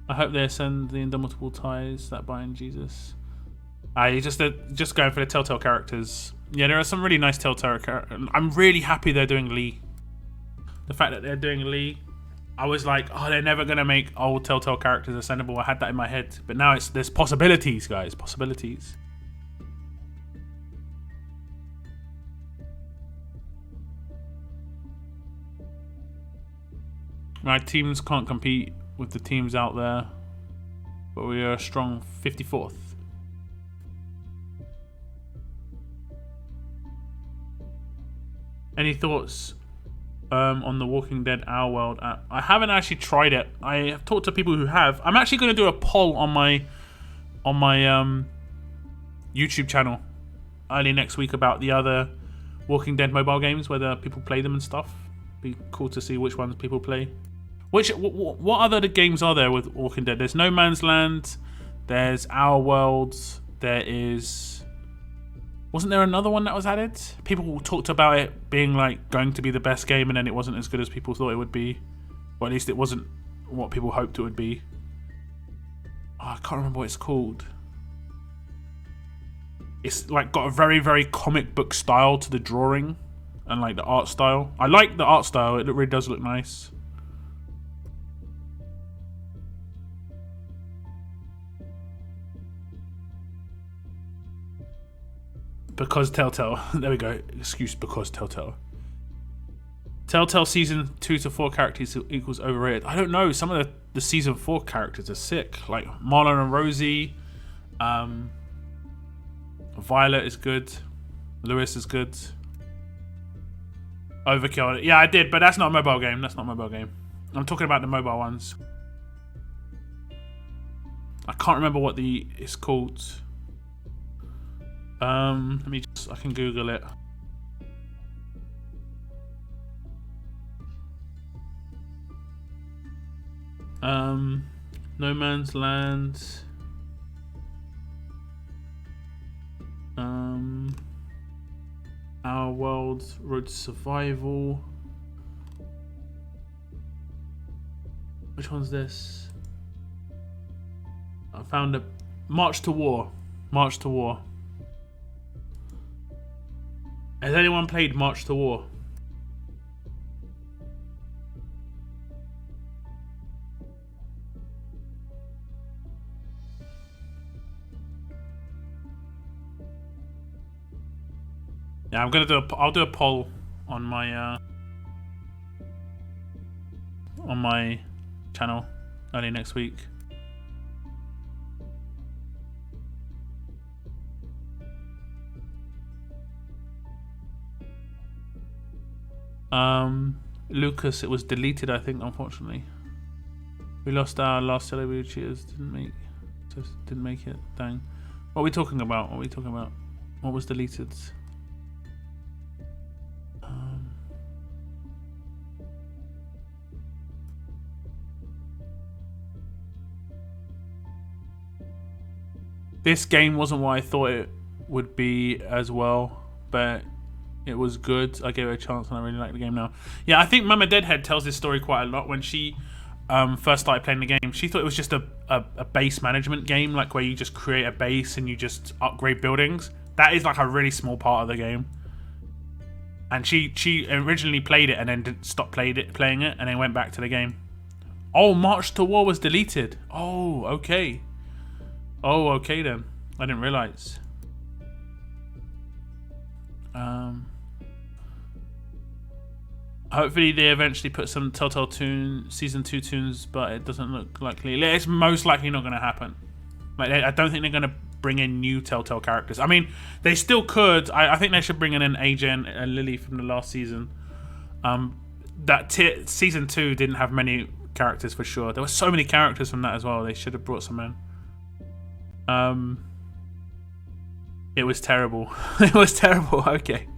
I hope they ascend the indomitable ties that bind Jesus. Just going for the Telltale characters. Yeah, there are some really nice Telltale characters. I'm really happy they're doing Lee. The fact that they're doing Lee, I was like, oh, they're never gonna make old Telltale characters ascendable. I had that in my head, but now there's possibilities, guys. Possibilities. My teams can't compete with the teams out there, but we are a strong 54th. Any thoughts on the Walking Dead Our World app? I haven't actually tried it. I have talked to people who have. I'm actually going to do a poll on my YouTube channel early next week about the other Walking Dead mobile games, whether people play them and stuff. Be cool to see which ones people play. What other games are there with Walking Dead? There's No Man's Land. There's Our World. There is... Wasn't there another one that was added? People talked about it being like going to be the best game, and then it wasn't as good as people thought it would be. Or at least it wasn't what people hoped it would be. Oh, I can't remember what it's called. It's like got a very, very comic book style to the drawing and like the art style. I like the art style. It really does look nice. Because Telltale. There we go. Excuse because Telltale. Telltale season 2 to 4 characters equals overrated. I don't know. Some of the season 4 characters are sick. Like Marlon and Rosie. Violet is good. Lewis is good. Overkill. Yeah, I did, but that's not a mobile game. That's not a mobile game. I'm talking about the mobile ones. I can't remember what it's called. Let me just, I can Google it. No Man's Land. Our World, Road to Survival. Which one's this? I found a March to War. March to War. Has anyone played March to War? Yeah, I'm gonna I'll do a poll on my channel early next week. Lucas, it was deleted, I think, unfortunately. We lost our last Celebrity Cheers, didn't make it. Dang. What are we talking about? What was deleted? This game wasn't what I thought it would be as well, but it was good. I gave it a chance and I really like the game now. Yeah, I think Mama Deadhead tells this story quite a lot. When she first started playing the game, she thought it was just a base management game, like where you just create a base and you just upgrade buildings. That is like a really small part of the game. And she originally played it and then stopped playing it and then went back to the game. Oh, March to War was deleted. Oh, okay. Oh, okay then. I didn't realize. Hopefully they eventually put some Telltale Season 2 tunes, but it doesn't look likely. It's most likely not going to happen. Like, I don't think they're going to bring in new Telltale characters. I mean, they still could. I think they should bring in AJ and Lily from the last season. Season 2 didn't have many characters for sure. There were so many characters from that as well. They should have brought some in. It was terrible. It was terrible. Okay.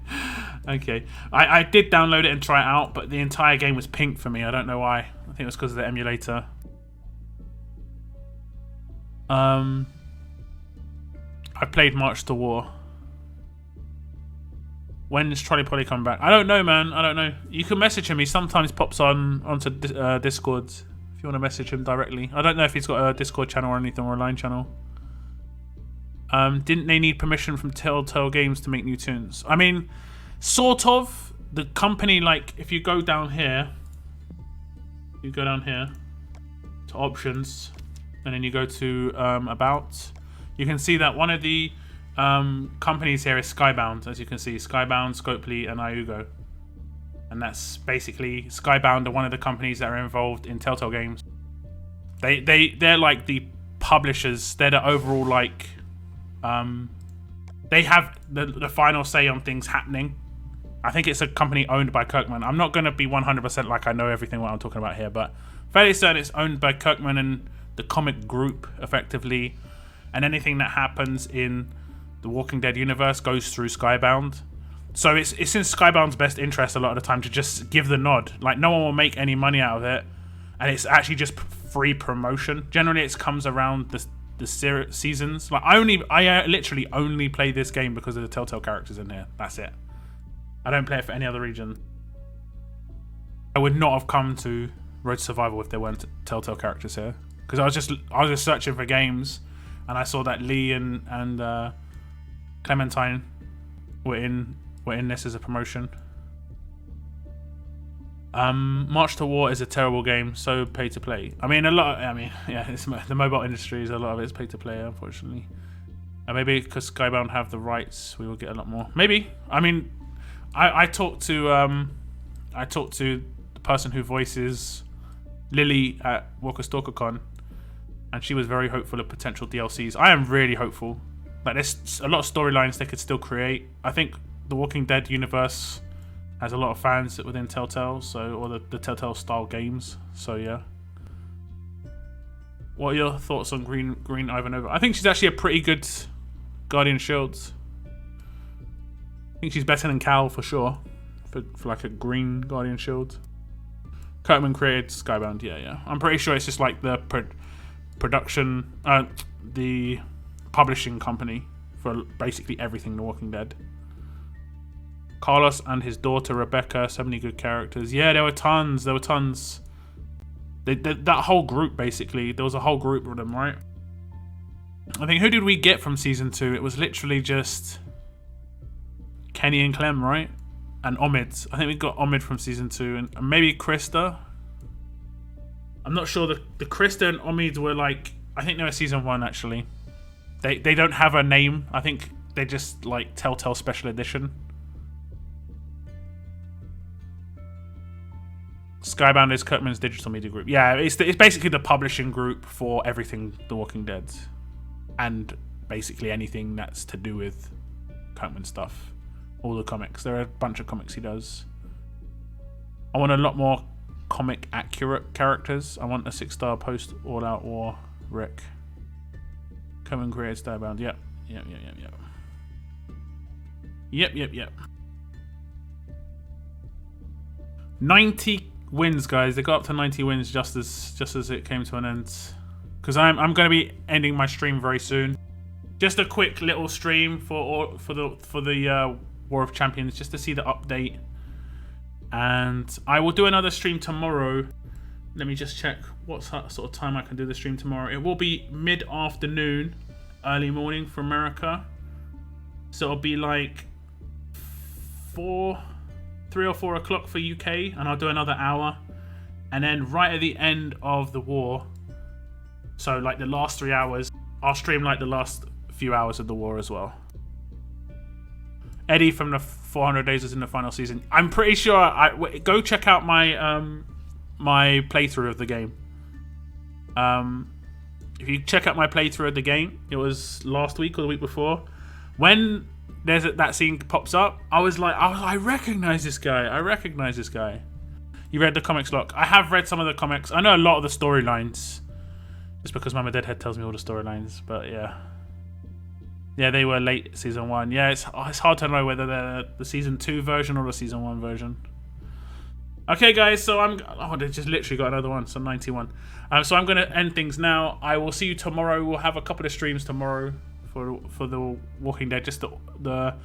I did download it and try it out, but the entire game was pink for me. I don't know why. I think it was because of the emulator. I played March to War. When is Trolley Polly coming back? I don't know, man. I don't know. You can message him. He sometimes pops onto Discord if you want to message him directly. I don't know if he's got a Discord channel or anything, or a line channel. Didn't they need permission from Telltale Games to make new tunes? I mean, sort of. The company, like, if you go down here, to options, and then you go to about, you can see that one of the companies here is Skybound. As you can see, Skybound, Scopely, and Iugo. And that's basically, Skybound are one of the companies that are involved in Telltale Games. They're like the publishers. They're the overall, like, they have the final say on things happening. I think it's a company owned by Kirkman. I'm not going to be 100% like I know everything what I'm talking about here, but fairly certain it's owned by Kirkman and the comic group, effectively. And anything that happens in the Walking Dead universe goes through Skybound. So it's in Skybound's best interest a lot of the time to just give the nod. Like, no one will make any money out of it, and it's actually just free promotion. Generally, it comes around the seasons. Like, I literally only play this game because of the Telltale characters in here. That's it. I don't play it for any other reason. I would not have come to Road to Survival if there weren't Telltale characters here, because I was just searching for games, and I saw that Lee and Clementine were in this as a promotion. March to War is a terrible game, so pay to play. The mobile industry is, a lot of it is pay to play, unfortunately. And maybe because Skybound have the rights, we will get a lot more. Maybe. I mean, I talked to the person who voices Lily at Walker Stalker Con, and she was very hopeful of potential DLCs. I am really hopeful. Like, there's a lot of storylines they could still create. I think the Walking Dead universe has a lot of fans within Telltale, or the Telltale style games. So yeah. What are your thoughts on Green Ivanova? I think she's actually a pretty good Guardian Shields. I think she's better than Cal for sure. For like a green Guardian Shield. Kirkman created Skybound, yeah. I'm pretty sure it's just like the production, the publishing company for basically everything The Walking Dead. Carlos and his daughter Rebecca, so many good characters. Yeah, there were tons. That whole group, basically. There was a whole group of them, right? I think, who did we get from season 2? It was literally just Kenny and Clem, right? And Omid. I think we got Omid from season 2, and maybe Krista. I'm not sure. The Krista and Omid were like, I think they were season 1 actually. They don't have a name. I think they just like Telltale Special Edition. Skybound is Kirkman's digital media group. Yeah, it's basically the publishing group for everything The Walking Dead, and basically anything that's to do with Kirkman stuff. All the comics. There are a bunch of comics he does. I want a lot more comic accurate characters. I want a 6-star post All Out War Rick. Kirkman creates Skybound. Yep. 90 wins, guys. They got up to 90 wins just as it came to an end. Because I'm going to be ending my stream very soon. Just a quick little stream for the War of Champions, just to see the update. And I will do another stream tomorrow. Let me just check what sort of time I can do the stream tomorrow. It will be mid-afternoon, early morning for America. So it'll be like 3 or 4 o'clock for UK, and I'll do another hour. And then right at the end of the war, so like the last 3 hours, I'll stream like the last few hours of the war as well. Eddie from the 400 Days is in the final season. I'm pretty sure. Go check out my my playthrough of the game. If you check out my playthrough of the game, it was last week or the week before. When that scene pops up, I was like, I recognize this guy. You read the comics, Lock? I have read some of the comics. I know a lot of the storylines, just because Mama Deadhead tells me all the storylines. But yeah. Yeah, they were late season 1. Yeah, it's hard to know whether they're the season 2 version or the season 1 version. Okay, guys, so they just literally got another one, so 91. So I'm going to end things now. I will see you tomorrow. We'll have a couple of streams tomorrow for the Walking Dead, just the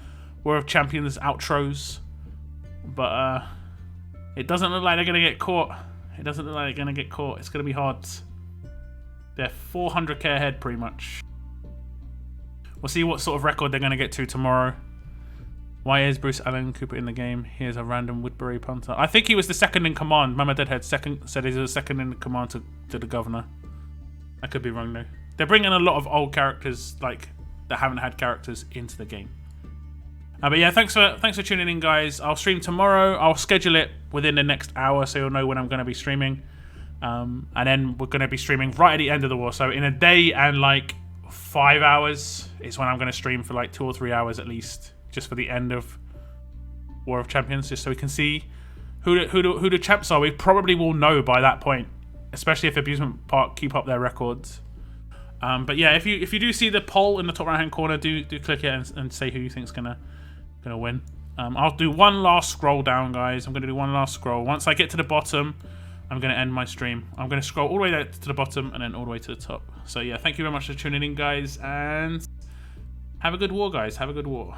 War of Champions outros. But it doesn't look like they're going to get caught. It's going to be hard. They're 400k ahead, pretty much. We'll see what sort of record they're going to get to tomorrow. Why is Bruce Allen Cooper in the game? Here's a random Woodbury punter. I think he was the second in command. Mama Deadhead said he was second in command to the governor. I could be wrong though. They're bringing a lot of old characters like that haven't had characters into the game. But yeah, thanks for tuning in, guys. I'll stream tomorrow. I'll schedule it within the next hour so you'll know when I'm going to be streaming. And then we're going to be streaming right at the end of the war. So in a day and like 5 hours is when I'm going to stream for like 2 or 3 hours at least, just for the end of War of Champions, just so we can see who the champs are. We probably will know by that point, especially if Abusement Park keep up their records. But yeah, if you do see the poll in the top right hand corner, do click it and say who you think's gonna win. I'll do one last scroll down, guys. I'm gonna do one last scroll. Once I get to the bottom, I'm going to end my stream. I'm going to scroll all the way down to the bottom and then all the way to the top. So yeah, thank you very much for tuning in, guys, and have a good war, guys. Have a good war.